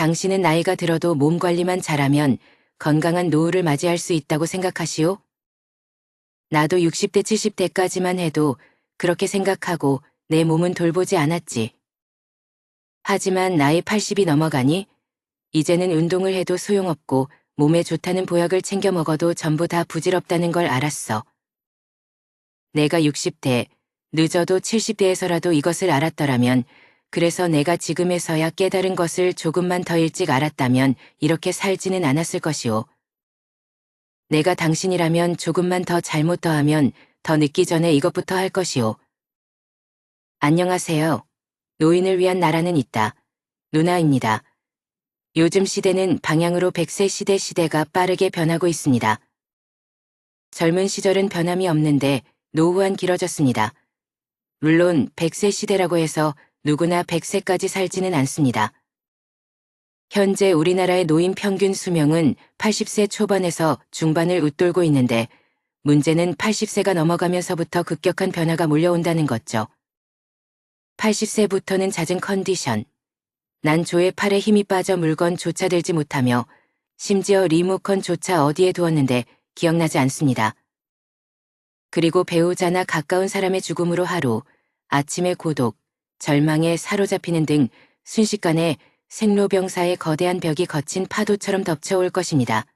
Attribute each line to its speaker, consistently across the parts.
Speaker 1: 당신은 나이가 들어도 몸 관리만 잘하면 건강한 노후를 맞이할 수 있다고 생각하시오? 나도 60대, 70대까지만 해도 그렇게 생각하고 내 몸은 돌보지 않았지. 하지만 나이 80이 넘어가니 이제는 운동을 해도 소용없고 몸에 좋다는 보약을 챙겨 먹어도 전부 다 부질없다는 걸 알았어. 내가 60대, 늦어도 70대에서라도 이것을 알았더라면, 그래서 내가 지금에서야 깨달은 것을 조금만 더 일찍 알았다면 이렇게 살지는 않았을 것이오. 내가 당신이라면 조금만 더 잘못 더하면 더 늦기 전에 이것부터 할 것이오. 안녕하세요. 노인을 위한 나라는 있다. 누나입니다. 요즘 시대는 방향으로 100세 시대가 빠르게 변하고 있습니다. 젊은 시절은 변함이 없는데 노후한 길어졌습니다. 물론 100세 시대라고 해서 누구나 100세까지 살지는 않습니다. 현재 우리나라의 노인 평균 수명은 80세 초반에서 중반을 웃돌고 있는데 문제는 80세가 넘어가면서부터 급격한 변화가 몰려온다는 거죠. 80세부터는 잦은 컨디션, 난 조의 팔에 힘이 빠져 물건조차 들지 못하며 심지어 리모컨조차 어디에 두었는데 기억나지 않습니다. 그리고 배우자나 가까운 사람의 죽음으로 하루, 아침의 고독, 절망에 사로잡히는 등 순식간에 생로병사의 거대한 벽이 거친 파도처럼 덮쳐올 것입니다.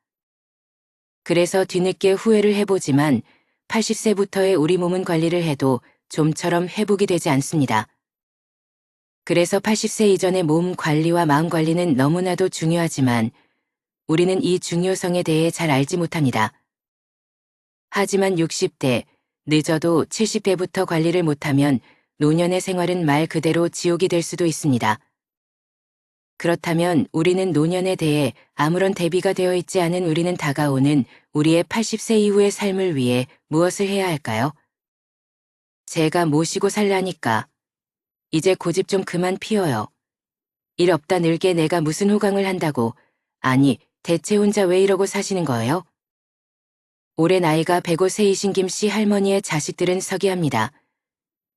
Speaker 1: 그래서 뒤늦게 후회를 해보지만 80세부터의 우리 몸은 관리를 해도 좀처럼 회복이 되지 않습니다. 그래서 80세 이전의 몸 관리와 마음 관리는 너무나도 중요하지만 우리는 이 중요성에 대해 잘 알지 못합니다. 하지만 60대, 늦어도 70대부터 관리를 못하면 노년의 생활은 말 그대로 지옥이 될 수도 있습니다. 그렇다면 우리는 노년에 대해 아무런 대비가 되어 있지 않은 우리는 다가오는 우리의 80세 이후의 삶을 위해 무엇을 해야 할까요? 제가 모시고 살라니까. 이제 고집 좀 그만 피워요. 일 없다 늘게 내가 무슨 호강을 한다고. 아니, 대체 혼자 왜 이러고 사시는 거예요? 올해 나이가 105세이신 김씨 할머니의 자식들은 서기합니다.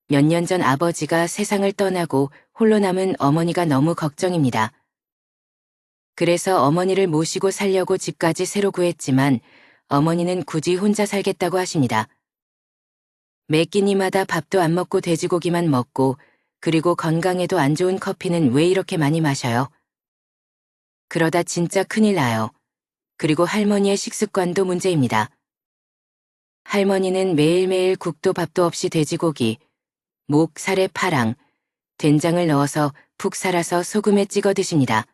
Speaker 1: 몇 년 전 아버지가 세상을 떠나고 홀로 남은 어머니가 너무 걱정입니다. 그래서 어머니를 모시고 살려고 집까지 새로 구했지만 어머니는 굳이 혼자 살겠다고 하십니다. 매 끼니마다 밥도 안 먹고 돼지고기만 먹고 그리고 건강에도 안 좋은 커피는 왜 이렇게 많이 마셔요? 그러다 진짜 큰일 나요. 그리고 할머니의 식습관도 문제입니다. 할머니는 매일매일 국도 밥도 없이 돼지고기, 목, 살에 파랑, 된장을 넣어서 푹 살아서 소금에 찍어 드십니다.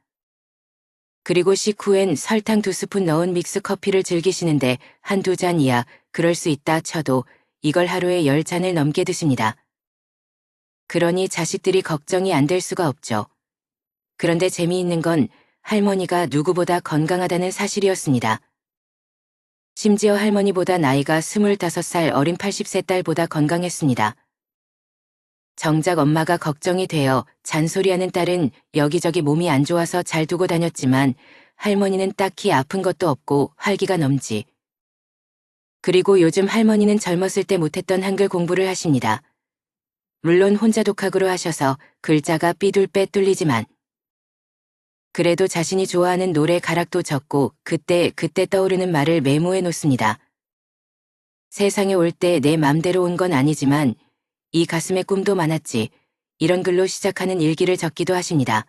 Speaker 1: 그리고 식후엔 설탕 2스푼 넣은 믹스커피를 즐기시는데 한두 잔이야 그럴 수 있다 쳐도 이걸 하루에 10잔을 넘게 드십니다. 그러니 자식들이 걱정이 안 될 수가 없죠. 그런데 재미있는 건 할머니가 누구보다 건강하다는 사실이었습니다. 심지어 할머니보다 나이가 25살 어린 80세 딸보다 건강했습니다. 정작 엄마가 걱정이 되어 잔소리하는 딸은 여기저기 몸이 안 좋아서 잘 두고 다녔지만 할머니는 딱히 아픈 것도 없고 활기가 넘지. 그리고 요즘 할머니는 젊었을 때 못했던 한글 공부를 하십니다. 물론 혼자 독학으로 하셔서 글자가 삐뚤빼 뚫리지만 그래도 자신이 좋아하는 노래 가락도 적고 그때 떠오르는 말을 메모해 놓습니다. 세상에 올 때 내 맘대로 온 건 아니지만 이 가슴에 꿈도 많았지. 이런 글로 시작하는 일기를 적기도 하십니다.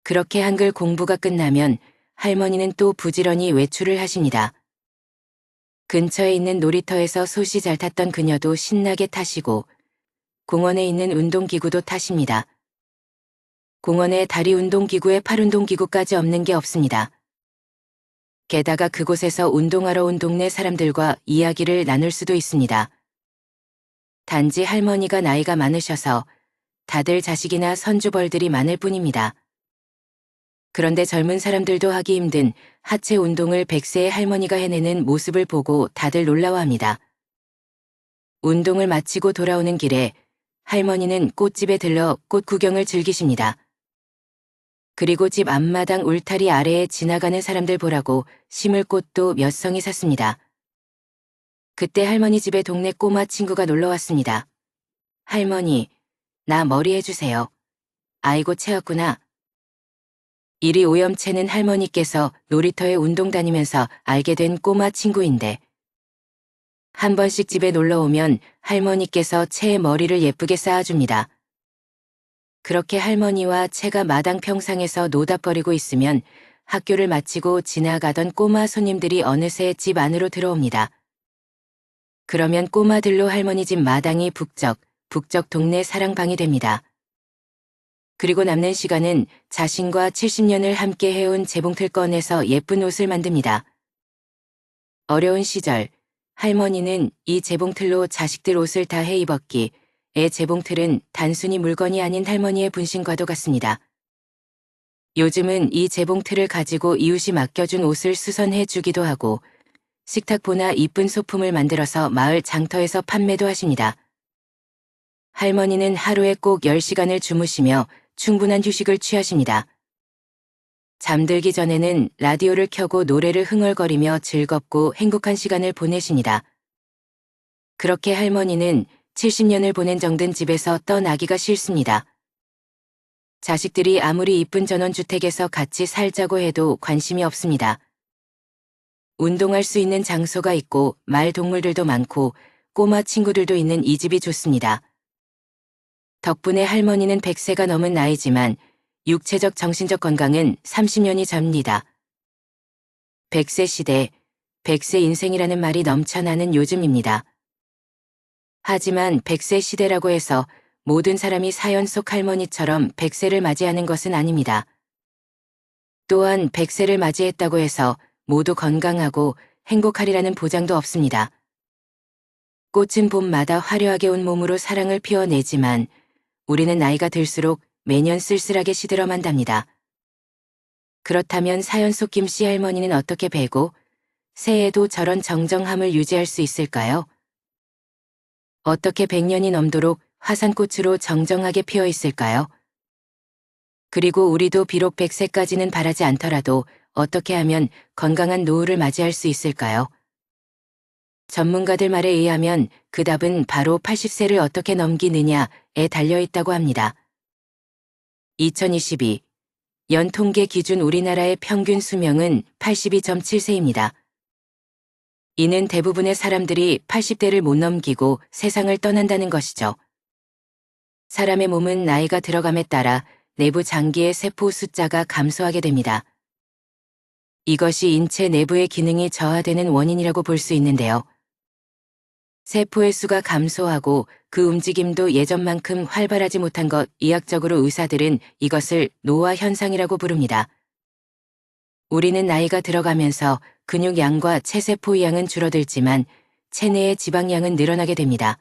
Speaker 1: 그렇게 한글 공부가 끝나면 할머니는 또 부지런히 외출을 하십니다. 근처에 있는 놀이터에서 솥이 잘 탔던 그녀도 신나게 타시고 공원에 있는 운동기구도 타십니다. 공원에 다리 운동기구에 팔 운동기구까지 없는 게 없습니다. 게다가 그곳에서 운동하러 온 동네 사람들과 이야기를 나눌 수도 있습니다. 단지 할머니가 나이가 많으셔서 다들 자식이나 손주벌들이 많을 뿐입니다. 그런데 젊은 사람들도 하기 힘든 하체 운동을 100세의 할머니가 해내는 모습을 보고 다들 놀라워합니다. 운동을 마치고 돌아오는 길에 할머니는 꽃집에 들러 꽃 구경을 즐기십니다. 그리고 집 앞마당 울타리 아래에 지나가는 사람들 보라고 심을 꽃도 몇 송이 샀습니다. 그때 할머니 집에 동네 꼬마 친구가 놀러 왔습니다. 할머니, 나 머리 해주세요. 아이고 채웠구나. 이리 오염체는 할머니께서 놀이터에 운동 다니면서 알게 된 꼬마 친구인데 한 번씩 집에 놀러 오면 할머니께서 채의 머리를 예쁘게 쌓아줍니다. 그렇게 할머니와 채가 마당 평상에서 노닥거리고 있으면 학교를 마치고 지나가던 꼬마 손님들이 어느새 집 안으로 들어옵니다. 그러면 꼬마들로 할머니 집 마당이 북적 동네 사랑방이 됩니다. 그리고 남는 시간은 자신과 70년을 함께 해온 재봉틀 꺼내서 예쁜 옷을 만듭니다. 어려운 시절, 할머니는 이 재봉틀로 자식들 옷을 다 해 입었기에 재봉틀은 단순히 물건이 아닌 할머니의 분신과도 같습니다. 요즘은 이 재봉틀을 가지고 이웃이 맡겨준 옷을 수선해 주기도 하고 식탁보나 이쁜 소품을 만들어서 마을 장터에서 판매도 하십니다. 할머니는 하루에 꼭 10시간을 주무시며 충분한 휴식을 취하십니다. 잠들기 전에는 라디오를 켜고 노래를 흥얼거리며 즐겁고 행복한 시간을 보내십니다. 그렇게 할머니는 70년을 보낸 정든 집에서 떠나기가 싫습니다. 자식들이 아무리 이쁜 전원주택에서 같이 살자고 해도 관심이 없습니다. 운동할 수 있는 장소가 있고 말 동물들도 많고 꼬마 친구들도 있는 이 집이 좋습니다. 덕분에 할머니는 100세가 넘은 나이지만 육체적 정신적 건강은 30년이 접니다. 100세 시대, 100세 인생이라는 말이 넘쳐나는 요즘입니다. 하지만 100세 시대라고 해서 모든 사람이 사연 속 할머니처럼 100세를 맞이하는 것은 아닙니다. 또한 100세를 맞이했다고 해서 모두 건강하고 행복하리라는 보장도 없습니다. 꽃은 봄마다 화려하게 온 몸으로 사랑을 피워내지만 우리는 나이가 들수록 매년 쓸쓸하게 시들어만답니다. 그렇다면 사연 속 김씨 할머니는 어떻게 배고 새해에도 저런 정정함을 유지할 수 있을까요? 어떻게 100년이 넘도록 화산꽃으로 정정하게 피어 있을까요? 그리고 우리도 비록 100세까지는 바라지 않더라도 어떻게 하면 건강한 노후를 맞이할 수 있을까요? 전문가들 말에 의하면 그 답은 바로 80세를 어떻게 넘기느냐에 달려있다고 합니다. 2022 연 통계 기준 우리나라의 평균 수명은 82.7세입니다. 이는 대부분의 사람들이 80대를 못 넘기고 세상을 떠난다는 것이죠. 사람의 몸은 나이가 들어감에 따라 내부 장기의 세포 숫자가 감소하게 됩니다. 이것이 인체 내부의 기능이 저하되는 원인이라고 볼 수 있는데요. 세포의 수가 감소하고 그 움직임도 예전만큼 활발하지 못한 것, 의학적으로 의사들은 이것을 노화 현상이라고 부릅니다. 우리는 나이가 들어가면서 근육량과 체세포 양은 줄어들지만 체내의 지방량은 늘어나게 됩니다.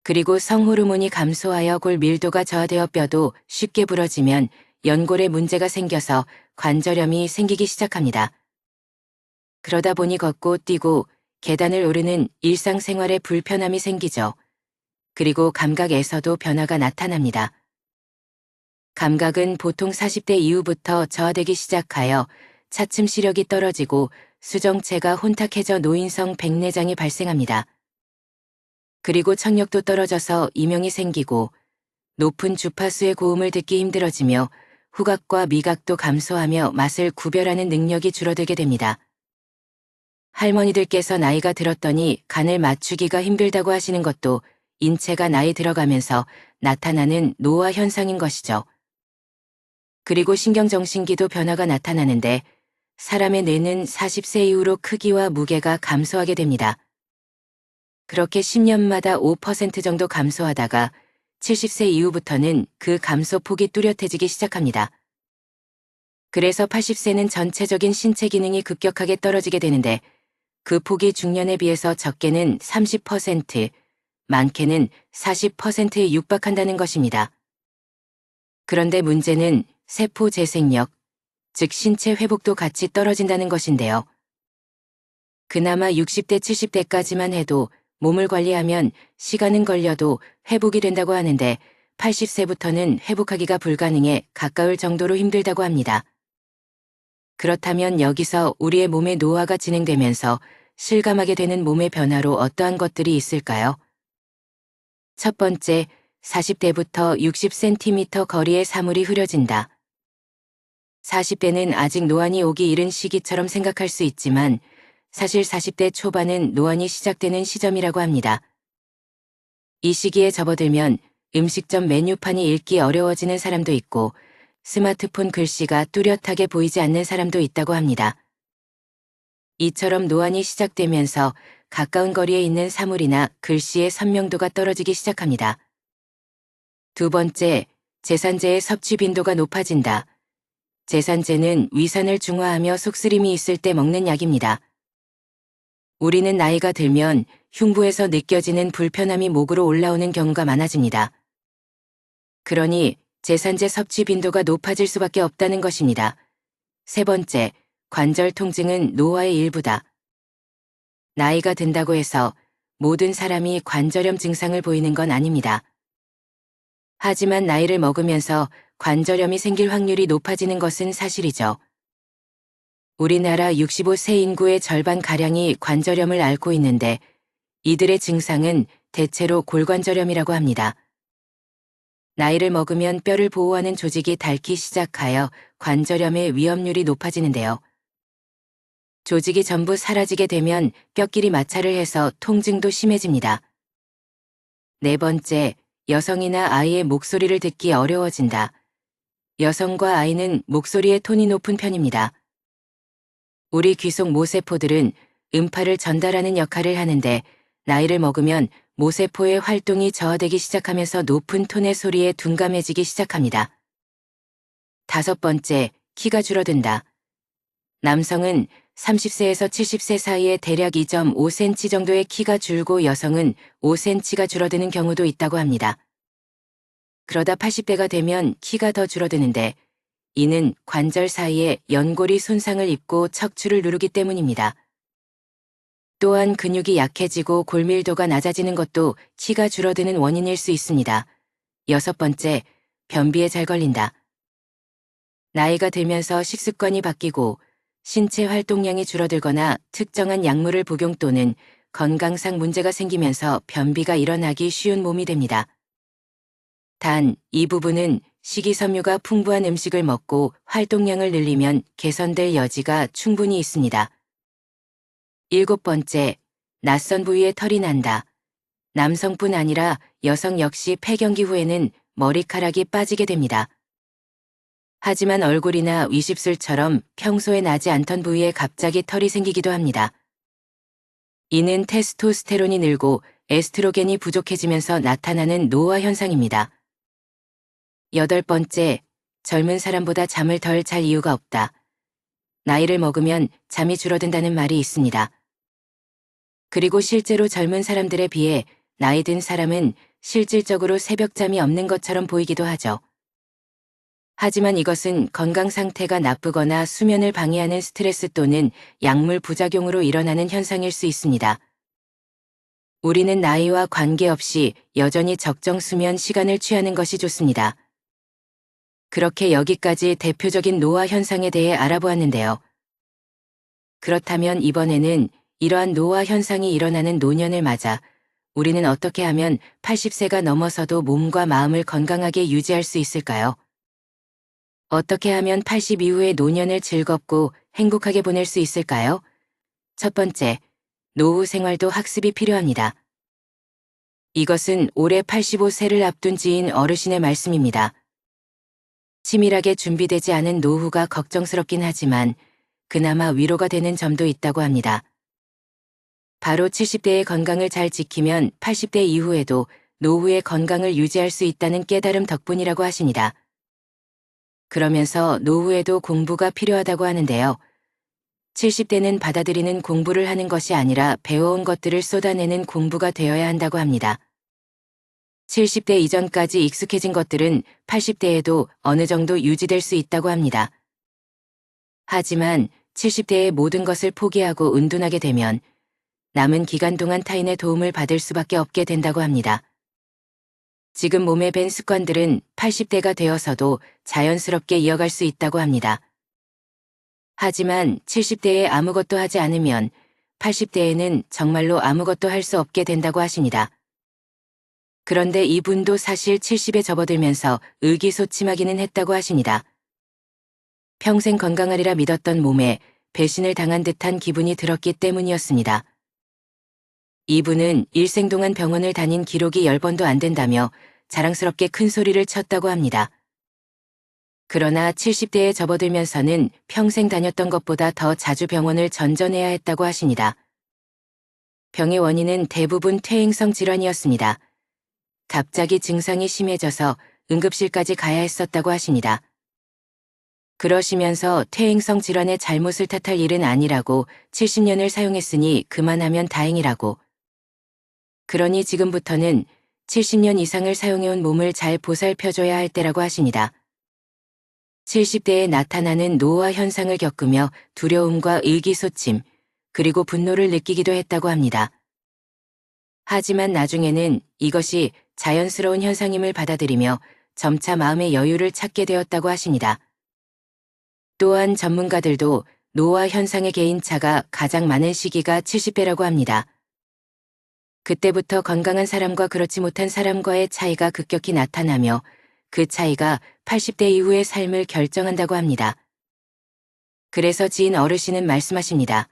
Speaker 1: 그리고 성호르몬이 감소하여 골 밀도가 저하되어 뼈도 쉽게 부러지면 연골에 문제가 생겨서 관절염이 생기기 시작합니다. 그러다 보니 걷고 뛰고 계단을 오르는 일상생활에 불편함이 생기죠. 그리고 감각에서도 변화가 나타납니다. 감각은 보통 40대 이후부터 저하되기 시작하여 차츰 시력이 떨어지고 수정체가 혼탁해져 노인성 백내장이 발생합니다. 그리고 청력도 떨어져서 이명이 생기고 높은 주파수의 고음을 듣기 힘들어지며 후각과 미각도 감소하며 맛을 구별하는 능력이 줄어들게 됩니다. 할머니들께서 나이가 들었더니 간을 맞추기가 힘들다고 하시는 것도 인체가 나이 들어가면서 나타나는 노화 현상인 것이죠. 그리고 신경정신기도 변화가 나타나는데 사람의 뇌는 40세 이후로 크기와 무게가 감소하게 됩니다. 그렇게 10년마다 5% 정도 감소하다가 70세 이후부터는 그 감소폭이 뚜렷해지기 시작합니다. 그래서 80세는 전체적인 신체 기능이 급격하게 떨어지게 되는데 그 폭이 중년에 비해서 적게는 30%, 많게는 40%에 육박한다는 것입니다. 그런데 문제는 세포 재생력, 즉 신체 회복도 같이 떨어진다는 것인데요. 그나마 60대, 70대까지만 해도 몸을 관리하면 시간은 걸려도 회복이 된다고 하는데 80세부터는 회복하기가 불가능해 가까울 정도로 힘들다고 합니다. 그렇다면 여기서 우리의 몸의 노화가 진행되면서 실감하게 되는 몸의 변화로 어떠한 것들이 있을까요? 첫 번째, 40대부터 60cm 거리의 사물이 흐려진다. 40대는 아직 노안이 오기 이른 시기처럼 생각할 수 있지만 사실 40대 초반은 노안이 시작되는 시점이라고 합니다. 이 시기에 접어들면 음식점 메뉴판이 읽기 어려워지는 사람도 있고 스마트폰 글씨가 뚜렷하게 보이지 않는 사람도 있다고 합니다. 이처럼 노안이 시작되면서 가까운 거리에 있는 사물이나 글씨의 선명도가 떨어지기 시작합니다. 두 번째, 제산제의 섭취 빈도가 높아진다. 제산제는 위산을 중화하며 속쓰림이 있을 때 먹는 약입니다. 우리는 나이가 들면 흉부에서 느껴지는 불편함이 목으로 올라오는 경우가 많아집니다. 그러니 제산제 섭취 빈도가 높아질 수밖에 없다는 것입니다. 세 번째, 관절 통증은 노화의 일부다. 나이가 든다고 해서 모든 사람이 관절염 증상을 보이는 건 아닙니다. 하지만 나이를 먹으면서 관절염이 생길 확률이 높아지는 것은 사실이죠. 우리나라 65세 인구의 절반가량이 관절염을 앓고 있는데 이들의 증상은 대체로 골관절염이라고 합니다. 나이를 먹으면 뼈를 보호하는 조직이 닳기 시작하여 관절염의 위험률이 높아지는데요. 조직이 전부 사라지게 되면 뼈끼리 마찰을 해서 통증도 심해집니다. 네 번째, 여성이나 아이의 목소리를 듣기 어려워진다. 여성과 아이는 목소리의 톤이 높은 편입니다. 우리 귀 속 모세포들은 음파를 전달하는 역할을 하는데 나이를 먹으면 모세포의 활동이 저하되기 시작하면서 높은 톤의 소리에 둔감해지기 시작합니다. 다섯 번째, 키가 줄어든다. 남성은 30세에서 70세 사이에 대략 2.5cm 정도의 키가 줄고 여성은 5cm가 줄어드는 경우도 있다고 합니다. 그러다 80대가 되면 키가 더 줄어드는데 이는 관절 사이에 연골이 손상을 입고 척추를 누르기 때문입니다. 또한 근육이 약해지고 골밀도가 낮아지는 것도 키가 줄어드는 원인일 수 있습니다. 여섯 번째, 변비에 잘 걸린다. 나이가 들면서 식습관이 바뀌고 신체 활동량이 줄어들거나 특정한 약물을 복용 또는 건강상 문제가 생기면서 변비가 일어나기 쉬운 몸이 됩니다. 단, 이 부분은 식이섬유가 풍부한 음식을 먹고 활동량을 늘리면 개선될 여지가 충분히 있습니다. 일곱 번째, 낯선 부위에 털이 난다. 남성뿐 아니라 여성 역시 폐경기 후에는 머리카락이 빠지게 됩니다. 하지만 얼굴이나 위십술처럼 평소에 나지 않던 부위에 갑자기 털이 생기기도 합니다. 이는 테스토스테론이 늘고 에스트로겐이 부족해지면서 나타나는 노화 현상입니다. 여덟 번째, 젊은 사람보다 잠을 덜 잘 이유가 없다. 나이를 먹으면 잠이 줄어든다는 말이 있습니다. 그리고 실제로 젊은 사람들에 비해 나이 든 사람은 실질적으로 새벽잠이 없는 것처럼 보이기도 하죠. 하지만 이것은 건강 상태가 나쁘거나 수면을 방해하는 스트레스 또는 약물 부작용으로 일어나는 현상일 수 있습니다. 우리는 나이와 관계없이 여전히 적정 수면 시간을 취하는 것이 좋습니다. 그렇게 여기까지 대표적인 노화 현상에 대해 알아보았는데요. 그렇다면 이번에는 이러한 노화 현상이 일어나는 노년을 맞아 우리는 어떻게 하면 80세가 넘어서도 몸과 마음을 건강하게 유지할 수 있을까요? 어떻게 하면 80 이후의 노년을 즐겁고 행복하게 보낼 수 있을까요? 첫 번째, 노후 생활도 학습이 필요합니다. 이것은 올해 85세를 앞둔 지인 어르신의 말씀입니다. 치밀하게 준비되지 않은 노후가 걱정스럽긴 하지만 그나마 위로가 되는 점도 있다고 합니다. 바로 70대의 건강을 잘 지키면 80대 이후에도 노후의 건강을 유지할 수 있다는 깨달음 덕분이라고 하십니다. 그러면서 노후에도 공부가 필요하다고 하는데요. 70대는 받아들이는 공부를 하는 것이 아니라 배워온 것들을 쏟아내는 공부가 되어야 한다고 합니다. 70대 이전까지 익숙해진 것들은 80대에도 어느 정도 유지될 수 있다고 합니다. 하지만 70대의 모든 것을 포기하고 은둔하게 되면 남은 기간 동안 타인의 도움을 받을 수밖에 없게 된다고 합니다. 지금 몸에 밴 습관들은 80대가 되어서도 자연스럽게 이어갈 수 있다고 합니다. 하지만 70대에 아무것도 하지 않으면 80대에는 정말로 아무것도 할 수 없게 된다고 하십니다. 그런데 이분도 사실 70에 접어들면서 의기소침하기는 했다고 하십니다. 평생 건강하리라 믿었던 몸에 배신을 당한 듯한 기분이 들었기 때문이었습니다. 이분은 일생 동안 병원을 다닌 기록이 10번도 안 된다며 자랑스럽게 큰 소리를 쳤다고 합니다. 그러나 70대에 접어들면서는 평생 다녔던 것보다 더 자주 병원을 전전해야 했다고 하십니다. 병의 원인은 대부분 퇴행성 질환이었습니다. 갑자기 증상이 심해져서 응급실까지 가야 했었다고 하십니다. 그러시면서 퇴행성 질환의 잘못을 탓할 일은 아니라고 70년을 사용했으니 그만하면 다행이라고. 그러니 지금부터는 70년 이상을 사용해온 몸을 잘 보살펴줘야 할 때라고 하십니다. 70대에 나타나는 노화 현상을 겪으며 두려움과 의기소침, 그리고 분노를 느끼기도 했다고 합니다. 하지만 나중에는 이것이 자연스러운 현상임을 받아들이며 점차 마음의 여유를 찾게 되었다고 하십니다. 또한 전문가들도 노화 현상의 개인차가 가장 많은 시기가 70대라고 합니다. 그때부터 건강한 사람과 그렇지 못한 사람과의 차이가 급격히 나타나며 그 차이가 80대 이후의 삶을 결정한다고 합니다. 그래서 지인 어르신은 말씀하십니다.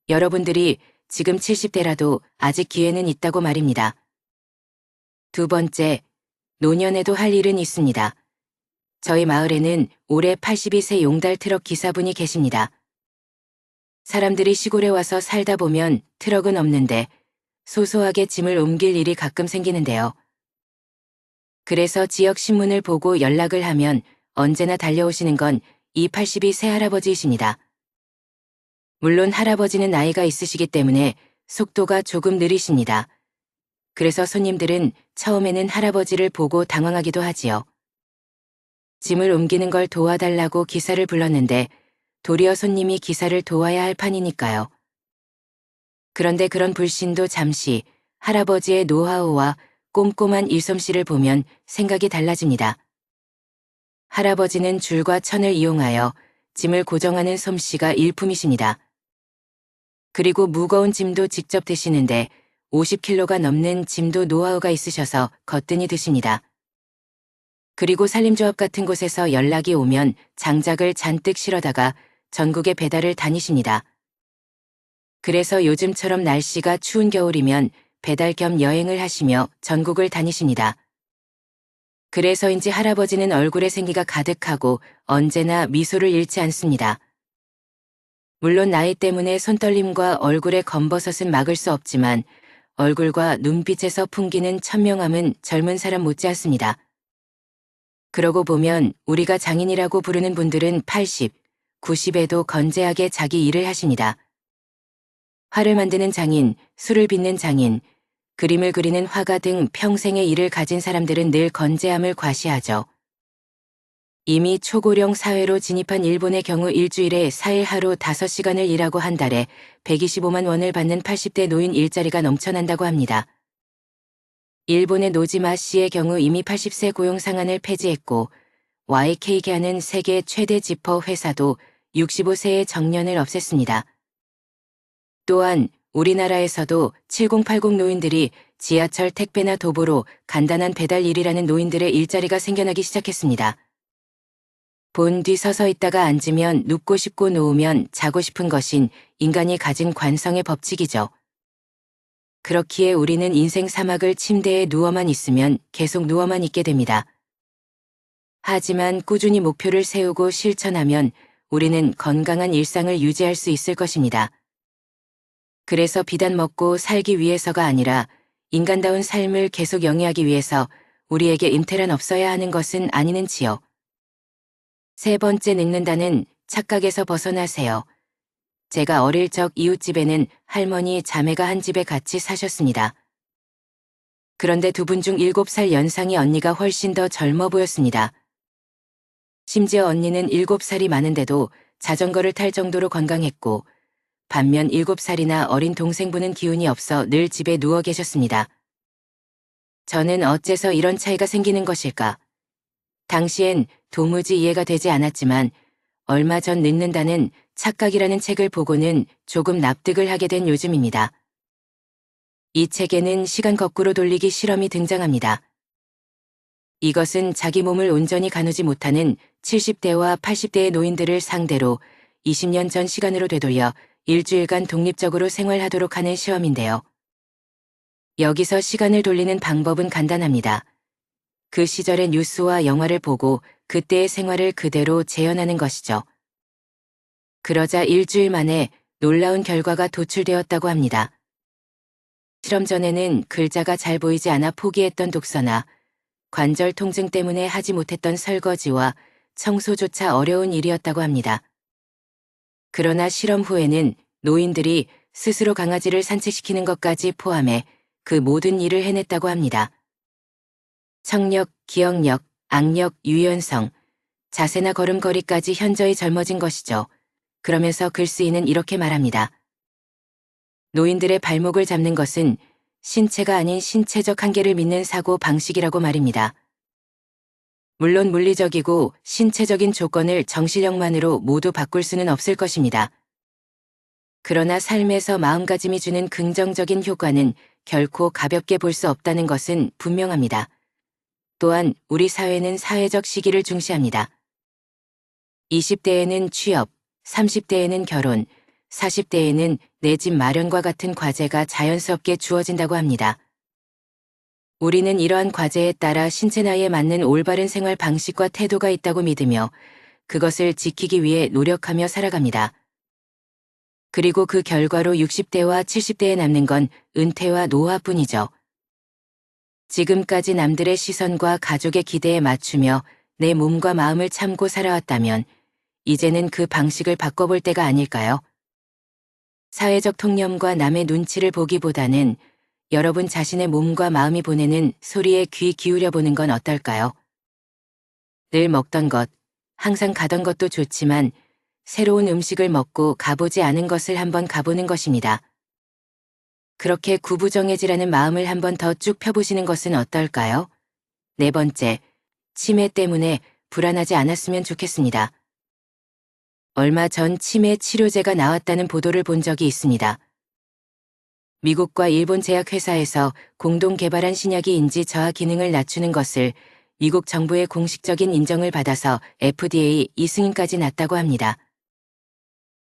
Speaker 1: 여러분들이 지금 70대라도 아직 기회는 있다고 말입니다. 두 번째, 노년에도 할 일은 있습니다. 저희 마을에는 올해 82세 용달 트럭 기사분이 계십니다. 사람들이 시골에 와서 살다 보면 트럭은 없는데 소소하게 짐을 옮길 일이 가끔 생기는데요. 그래서 지역 신문을 보고 연락을 하면 언제나 달려오시는 건 이 82세 할아버지이십니다. 물론 할아버지는 나이가 있으시기 때문에 속도가 조금 느리십니다. 그래서 손님들은 처음에는 할아버지를 보고 당황하기도 하지요. 짐을 옮기는 걸 도와달라고 기사를 불렀는데 도리어 손님이 기사를 도와야 할 판이니까요. 그런데 그런 불신도 잠시 할아버지의 노하우와 꼼꼼한 일솜씨를 보면 생각이 달라집니다. 할아버지는 줄과 천을 이용하여 짐을 고정하는 솜씨가 일품이십니다. 그리고 무거운 짐도 직접 드시는데 50kg가 넘는 짐도 노하우가 있으셔서 거뜬히 드십니다. 그리고 산림조합 같은 곳에서 연락이 오면 장작을 잔뜩 실어다가 전국에 배달을 다니십니다. 그래서 요즘처럼 날씨가 추운 겨울이면 배달 겸 여행을 하시며 전국을 다니십니다. 그래서인지 할아버지는 얼굴에 생기가 가득하고 언제나 미소를 잃지 않습니다. 물론 나이 때문에 손떨림과 얼굴의 검버섯은 막을 수 없지만 얼굴과 눈빛에서 풍기는 천명함은 젊은 사람 못지않습니다. 그러고 보면 우리가 장인이라고 부르는 분들은 80, 90에도 건재하게 자기 일을 하십니다. 화를 만드는 장인, 술을 빚는 장인, 그림을 그리는 화가 등 평생의 일을 가진 사람들은 늘 건재함을 과시하죠. 이미 초고령 사회로 진입한 일본의 경우 일주일에 4일 하루 5시간을 일하고 한 달에 125만 원을 받는 80대 노인 일자리가 넘쳐난다고 합니다. 일본의 노지마 씨의 경우 이미 80세 고용 상한을 폐지했고 YK기아는 세계 최대 지퍼 회사도 65세의 정년을 없앴습니다. 또한 우리나라에서도 7080 노인들이 지하철 택배나 도보로 간단한 배달 일이라는 노인들의 일자리가 생겨나기 시작했습니다. 본 뒤 서서 있다가 앉으면 눕고 싶고 누우면 자고 싶은 것인 인간이 가진 관성의 법칙이죠. 그렇기에 우리는 인생 사막을 침대에 누워만 있으면 계속 누워만 있게 됩니다. 하지만 꾸준히 목표를 세우고 실천하면 우리는 건강한 일상을 유지할 수 있을 것입니다. 그래서 비단 먹고 살기 위해서가 아니라 인간다운 삶을 계속 영위하기 위해서 우리에게 임태란 없어야 하는 것은 아니는지요. 세 번째, 늙는다는 착각에서 벗어나세요. 제가 어릴 적 이웃집에는 할머니, 자매가 한 집에 같이 사셨습니다. 그런데 두 분 중 7살 연상의 언니가 훨씬 더 젊어 보였습니다. 심지어 언니는 7살이 많은데도 자전거를 탈 정도로 건강했고 반면 7살이나 어린 동생분은 기운이 없어 늘 집에 누워 계셨습니다. 저는 어째서 이런 차이가 생기는 것일까? 당시엔 도무지 이해가 되지 않았지만 얼마 전 늙는다는 착각이라는 책을 보고는 조금 납득을 하게 된 요즘입니다. 이 책에는 시간 거꾸로 돌리기 실험이 등장합니다. 이것은 자기 몸을 온전히 가누지 못하는 70대와 80대의 노인들을 상대로 20년 전 시간으로 되돌려 일주일간 독립적으로 생활하도록 하는 시험인데요. 여기서 시간을 돌리는 방법은 간단합니다. 그 시절의 뉴스와 영화를 보고 그때의 생활을 그대로 재현하는 것이죠. 그러자 일주일 만에 놀라운 결과가 도출되었다고 합니다. 실험 전에는 글자가 잘 보이지 않아 포기했던 독서나 관절 통증 때문에 하지 못했던 설거지와 청소조차 어려운 일이었다고 합니다. 그러나 실험 후에는 노인들이 스스로 강아지를 산책시키는 것까지 포함해 그 모든 일을 해냈다고 합니다. 청력, 기억력, 악력, 유연성, 자세나 걸음걸이까지 현저히 젊어진 것이죠. 그러면서 글쓰이는 이렇게 말합니다. 노인들의 발목을 잡는 것은 신체가 아닌 신체적 한계를 믿는 사고 방식이라고 말입니다. 물론 물리적이고 신체적인 조건을 정신력만으로 모두 바꿀 수는 없을 것입니다. 그러나 삶에서 마음가짐이 주는 긍정적인 효과는 결코 가볍게 볼 수 없다는 것은 분명합니다. 또한 우리 사회는 사회적 시기를 중시합니다. 20대에는 취업, 30대에는 결혼, 40대에는 내 집 마련과 같은 과제가 자연스럽게 주어진다고 합니다. 우리는 이러한 과제에 따라 신체 나이에 맞는 올바른 생활 방식과 태도가 있다고 믿으며 그것을 지키기 위해 노력하며 살아갑니다. 그리고 그 결과로 60대와 70대에 남는 건 은퇴와 노화뿐이죠. 지금까지 남들의 시선과 가족의 기대에 맞추며 내 몸과 마음을 참고 살아왔다면 이제는 그 방식을 바꿔볼 때가 아닐까요? 사회적 통념과 남의 눈치를 보기보다는 여러분 자신의 몸과 마음이 보내는 소리에 귀 기울여보는 건 어떨까요? 늘 먹던 것, 항상 가던 것도 좋지만 새로운 음식을 먹고 가보지 않은 것을 한번 가보는 것입니다. 그렇게 구부정해지라는 마음을 한번 더 쭉 펴보시는 것은 어떨까요? 네 번째, 치매 때문에 불안하지 않았으면 좋겠습니다. 얼마 전 치매 치료제가 나왔다는 보도를 본 적이 있습니다. 미국과 일본 제약회사에서 공동 개발한 신약이 인지 저하 기능을 낮추는 것을 미국 정부의 공식적인 인정을 받아서 FDA 2승인까지 났다고 합니다.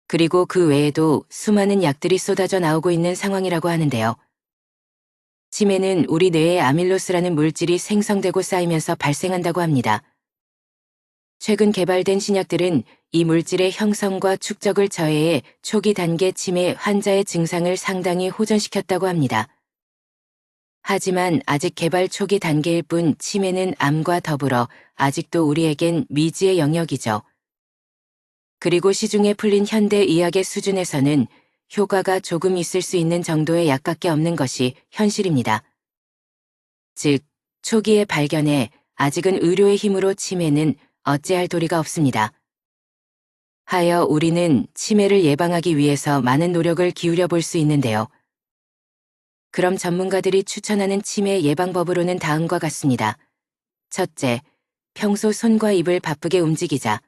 Speaker 1: 그리고 그 외에도 수많은 약들이 쏟아져 나오고 있는 상황이라고 하는데요. 치매는 우리 뇌에 아밀로스라는 물질이 생성되고 쌓이면서 발생한다고 합니다. 최근 개발된 신약들은 이 물질의 형성과 축적을 저해해 초기 단계 치매 환자의 증상을 상당히 호전시켰다고 합니다. 하지만 아직 개발 초기 단계일 뿐 치매는 암과 더불어 아직도 우리에겐 미지의 영역이죠. 그리고 시중에 풀린 현대 의학의 수준에서는 효과가 조금 있을 수 있는 정도의 약밖에 없는 것이 현실입니다. 즉, 초기에 발견해 아직은 의료의 힘으로 치매는 어찌할 도리가 없습니다. 하여 우리는 치매를 예방하기 위해서 많은 노력을 기울여 볼 수 있는데요. 그럼 전문가들이 추천하는 치매 예방법으로는 다음과 같습니다. 첫째, 평소 손과 입을 바쁘게 움직이자.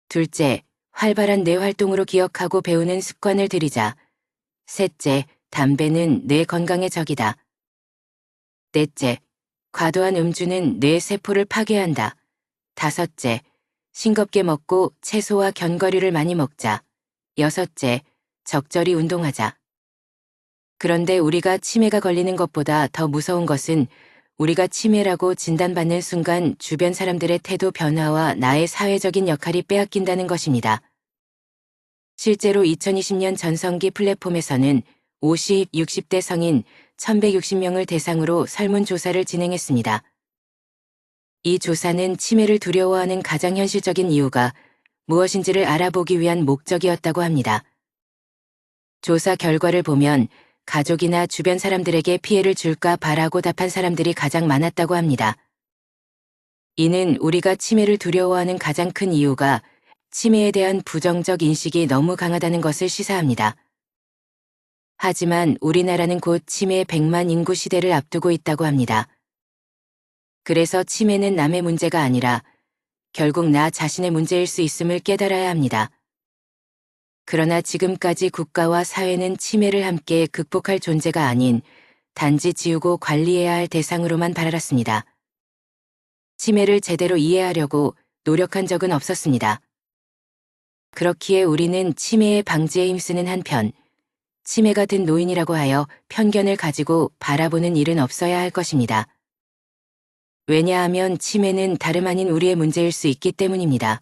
Speaker 1: 둘째, 활발한 뇌 활동으로 기억하고 배우는 습관을 들이자. 셋째, 담배는 뇌 건강의 적이다. 넷째, 과도한 음주는 뇌 세포를 파괴한다. 다섯째, 싱겁게 먹고 채소와 견과류를 많이 먹자. 여섯째, 적절히 운동하자. 그런데 우리가 치매가 걸리는 것보다 더 무서운 것은 우리가 치매라고 진단받는 순간 주변 사람들의 태도 변화와 나의 사회적인 역할이 빼앗긴다는 것입니다. 실제로 2020년 전성기 플랫폼에서는 50, 60대 성인 1160명을 대상으로 설문조사를 진행했습니다. 이 조사는 치매를 두려워하는 가장 현실적인 이유가 무엇인지를 알아보기 위한 목적이었다고 합니다. 조사 결과를 보면 가족이나 주변 사람들에게 피해를 줄까 봐라고 답한 사람들이 가장 많았다고 합니다. 이는 우리가 치매를 두려워하는 가장 큰 이유가 치매에 대한 부정적 인식이 너무 강하다는 것을 시사합니다. 하지만 우리나라는 곧 치매 100만 인구 시대를 앞두고 있다고 합니다. 그래서 치매는 남의 문제가 아니라 결국 나 자신의 문제일 수 있음을 깨달아야 합니다. 그러나 지금까지 국가와 사회는 치매를 함께 극복할 존재가 아닌 단지 지우고 관리해야 할 대상으로만 바라봤습니다. 치매를 제대로 이해하려고 노력한 적은 없었습니다. 그렇기에 우리는 치매의 방지에 힘쓰는 한편, 치매가 든 노인이라고 하여 편견을 가지고 바라보는 일은 없어야 할 것입니다. 왜냐하면 치매는 다름 아닌 우리의 문제일 수 있기 때문입니다.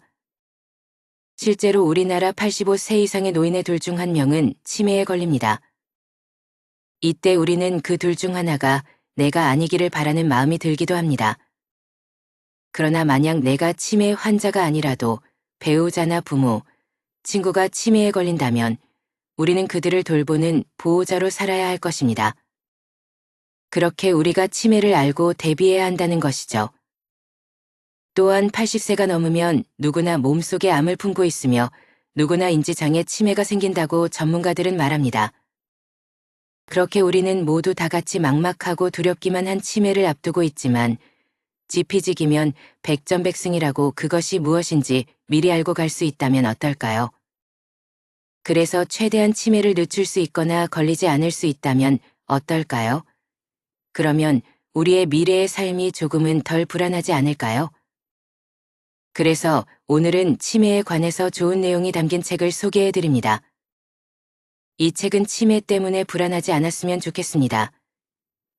Speaker 1: 실제로 우리나라 85세 이상의 노인의 둘 중 한 명은 치매에 걸립니다. 이때 우리는 그 둘 중 하나가 내가 아니기를 바라는 마음이 들기도 합니다. 그러나 만약 내가 치매 환자가 아니라도 배우자나 부모, 친구가 치매에 걸린다면 우리는 그들을 돌보는 보호자로 살아야 할 것입니다. 그렇게 우리가 치매를 알고 대비해야 한다는 것이죠. 또한 80세가 넘으면 누구나 몸속에 암을 품고 있으며 누구나 인지장애 치매가 생긴다고 전문가들은 말합니다. 그렇게 우리는 모두 다 같이 막막하고 두렵기만 한 치매를 앞두고 있지만 지피지기면 백전백승이라고 그것이 무엇인지 미리 알고 갈 수 있다면 어떨까요? 그래서 최대한 치매를 늦출 수 있거나 걸리지 않을 수 있다면 어떨까요? 그러면 우리의 미래의 삶이 조금은 덜 불안하지 않을까요? 그래서 오늘은 치매에 관해서 좋은 내용이 담긴 책을 소개해 드립니다. 이 책은 치매 때문에 불안하지 않았으면 좋겠습니다.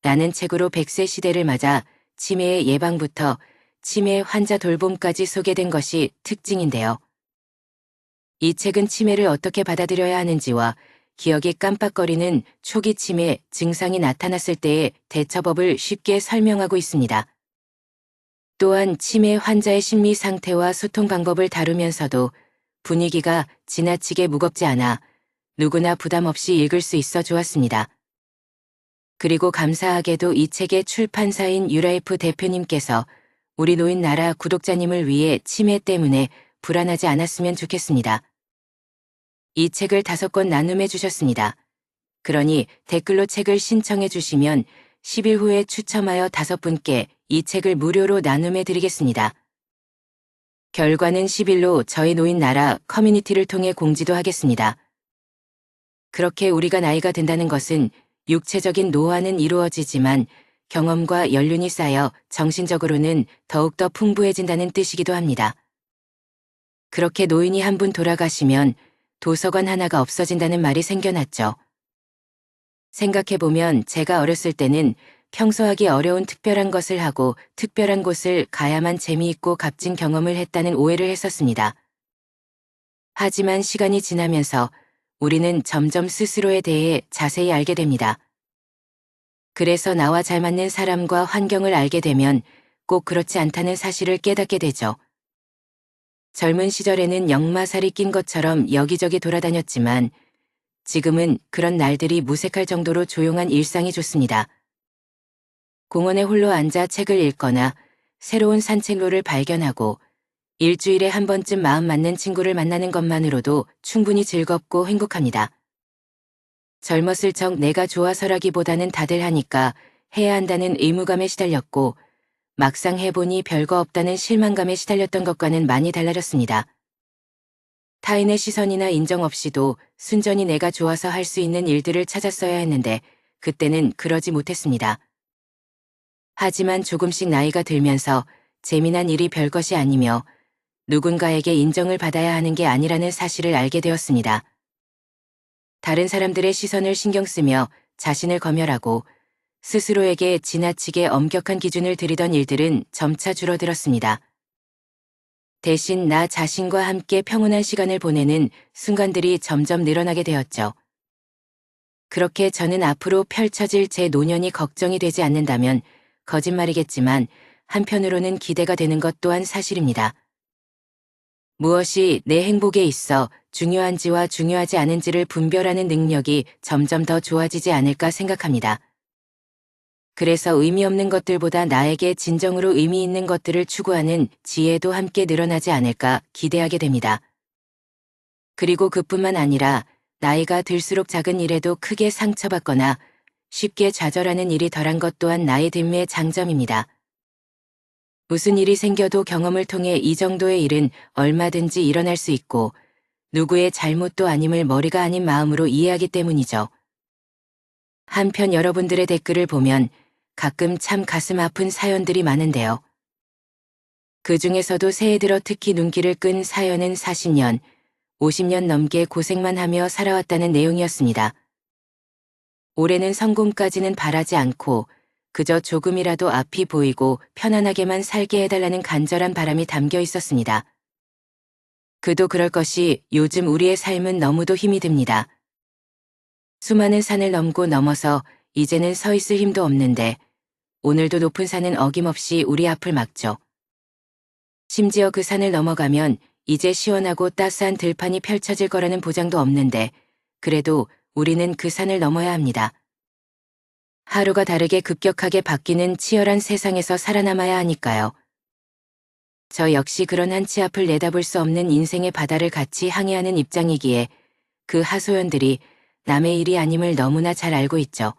Speaker 1: 라는 책으로 100세 시대를 맞아 치매의 예방부터 치매 환자 돌봄까지 소개된 것이 특징인데요. 이 책은 치매를 어떻게 받아들여야 하는지와 기억이 깜빡거리는 초기 치매 증상이 나타났을 때의 대처법을 쉽게 설명하고 있습니다. 또한 치매 환자의 심리 상태와 소통 방법을 다루면서도 분위기가 지나치게 무겁지 않아 누구나 부담 없이 읽을 수 있어 좋았습니다. 그리고 감사하게도 이 책의 출판사인 유라이프 대표님께서 우리 노인 나라 구독자님을 위해 치매 때문에 불안하지 않았으면 좋겠습니다. 이 책을 5권 나눔해 주셨습니다. 그러니 댓글로 책을 신청해 주시면 10일 후에 추첨하여 5분께 이 책을 무료로 나눔해 드리겠습니다. 결과는 10일로 저희 노인 나라 커뮤니티를 통해 공지도 하겠습니다. 그렇게 우리가 나이가 든다는 것은 육체적인 노화는 이루어지지만 경험과 연륜이 쌓여 정신적으로는 더욱더 풍부해진다는 뜻이기도 합니다. 그렇게 노인이 한 분 돌아가시면 도서관 하나가 없어진다는 말이 생겨났죠. 생각해보면 제가 어렸을 때는 평소 하기 어려운 특별한 것을 하고 특별한 곳을 가야만 재미있고 값진 경험을 했다는 오해를 했었습니다. 하지만 시간이 지나면서 우리는 점점 스스로에 대해 자세히 알게 됩니다. 그래서 나와 잘 맞는 사람과 환경을 알게 되면 꼭 그렇지 않다는 사실을 깨닫게 되죠. 젊은 시절에는 역마살이 낀 것처럼 여기저기 돌아다녔지만 지금은 그런 날들이 무색할 정도로 조용한 일상이 좋습니다. 공원에 홀로 앉아 책을 읽거나 새로운 산책로를 발견하고 일주일에 한 번쯤 마음 맞는 친구를 만나는 것만으로도 충분히 즐겁고 행복합니다. 젊었을 적 내가 좋아서라기보다는 다들 하니까 해야 한다는 의무감에 시달렸고 막상 해보니 별거 없다는 실망감에 시달렸던 것과는 많이 달라졌습니다. 타인의 시선이나 인정 없이도 순전히 내가 좋아서 할 수 있는 일들을 찾았어야 했는데 그때는 그러지 못했습니다. 하지만 조금씩 나이가 들면서 재미난 일이 별것이 아니며 누군가에게 인정을 받아야 하는 게 아니라는 사실을 알게 되었습니다. 다른 사람들의 시선을 신경 쓰며 자신을 검열하고 스스로에게 지나치게 엄격한 기준을 들이던 일들은 점차 줄어들었습니다. 대신 나 자신과 함께 평온한 시간을 보내는 순간들이 점점 늘어나게 되었죠. 그렇게 저는 앞으로 펼쳐질 제 노년이 걱정이 되지 않는다면 거짓말이겠지만 한편으로는 기대가 되는 것 또한 사실입니다. 무엇이 내 행복에 있어 중요한지와 중요하지 않은지를 분별하는 능력이 점점 더 좋아지지 않을까 생각합니다. 그래서 의미 없는 것들보다 나에게 진정으로 의미 있는 것들을 추구하는 지혜도 함께 늘어나지 않을까 기대하게 됩니다. 그리고 그뿐만 아니라 나이가 들수록 작은 일에도 크게 상처받거나 쉽게 좌절하는 일이 덜한 것 또한 나이 듦의 장점입니다. 무슨 일이 생겨도 경험을 통해 이 정도의 일은 얼마든지 일어날 수 있고 누구의 잘못도 아님을 머리가 아닌 마음으로 이해하기 때문이죠. 한편 여러분들의 댓글을 보면 가끔 참 가슴 아픈 사연들이 많은데요. 그 중에서도 새해 들어 특히 눈길을 끈 사연은 40년, 50년 넘게 고생만 하며 살아왔다는 내용이었습니다. 올해는 성공까지는 바라지 않고 그저 조금이라도 앞이 보이고 편안하게만 살게 해달라는 간절한 바람이 담겨 있었습니다. 그도 그럴 것이 요즘 우리의 삶은 너무도 힘이 듭니다. 수많은 산을 넘고 넘어서 이제는 서 있을 힘도 없는데 오늘도 높은 산은 어김없이 우리 앞을 막죠. 심지어 그 산을 넘어가면 이제 시원하고 따스한 들판이 펼쳐질 거라는 보장도 없는데 그래도 우리는 그 산을 넘어야 합니다. 하루가 다르게 급격하게 바뀌는 치열한 세상에서 살아남아야 하니까요. 저 역시 그런 한치 앞을 내다볼 수 없는 인생의 바다를 같이 항해하는 입장이기에 그 하소연들이 남의 일이 아님을 너무나 잘 알고 있죠.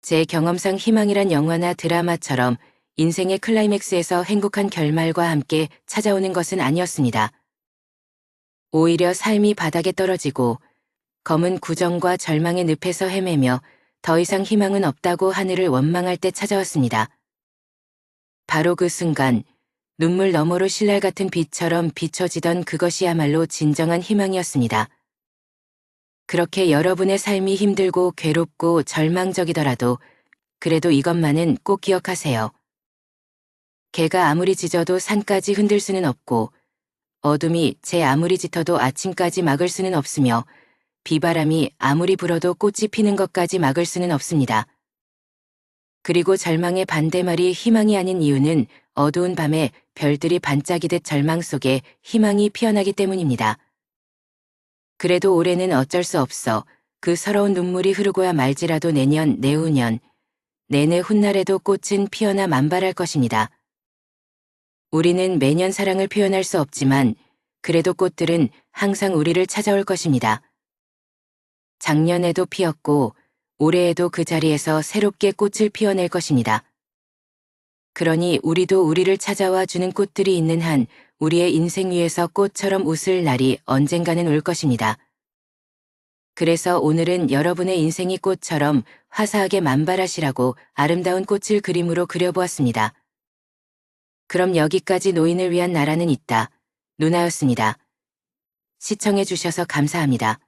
Speaker 1: 제 경험상 희망이란 영화나 드라마처럼 인생의 클라이맥스에서 행복한 결말과 함께 찾아오는 것은 아니었습니다. 오히려 삶이 바닥에 떨어지고 검은 구정과 절망의 늪에서 헤매며 더 이상 희망은 없다고 하늘을 원망할 때 찾아왔습니다. 바로 그 순간 눈물 너머로 신랄 같은 빛처럼 비춰지던 그것이야말로 진정한 희망이었습니다. 그렇게 여러분의 삶이 힘들고 괴롭고 절망적이더라도 그래도 이것만은 꼭 기억하세요. 개가 아무리 짖어도 산까지 흔들 수는 없고 어둠이 제 아무리 짙어도 아침까지 막을 수는 없으며 비바람이 아무리 불어도 꽃이 피는 것까지 막을 수는 없습니다. 그리고 절망의 반대말이 희망이 아닌 이유는 어두운 밤에 별들이 반짝이듯 절망 속에 희망이 피어나기 때문입니다. 그래도 올해는 어쩔 수 없어 그 서러운 눈물이 흐르고야 말지라도 내년, 내후년, 내내 훗날에도 꽃은 피어나 만발할 것입니다. 우리는 매년 사랑을 표현할 수 없지만 그래도 꽃들은 항상 우리를 찾아올 것입니다. 작년에도 피었고 올해에도 그 자리에서 새롭게 꽃을 피워낼 것입니다. 그러니 우리도 우리를 찾아와 주는 꽃들이 있는 한 우리의 인생 위에서 꽃처럼 웃을 날이 언젠가는 올 것입니다. 그래서 오늘은 여러분의 인생이 꽃처럼 화사하게 만발하시라고 아름다운 꽃을 그림으로 그려보았습니다. 그럼 여기까지 노인을 위한 나라는 있다. 누나였습니다. 시청해주셔서 감사합니다.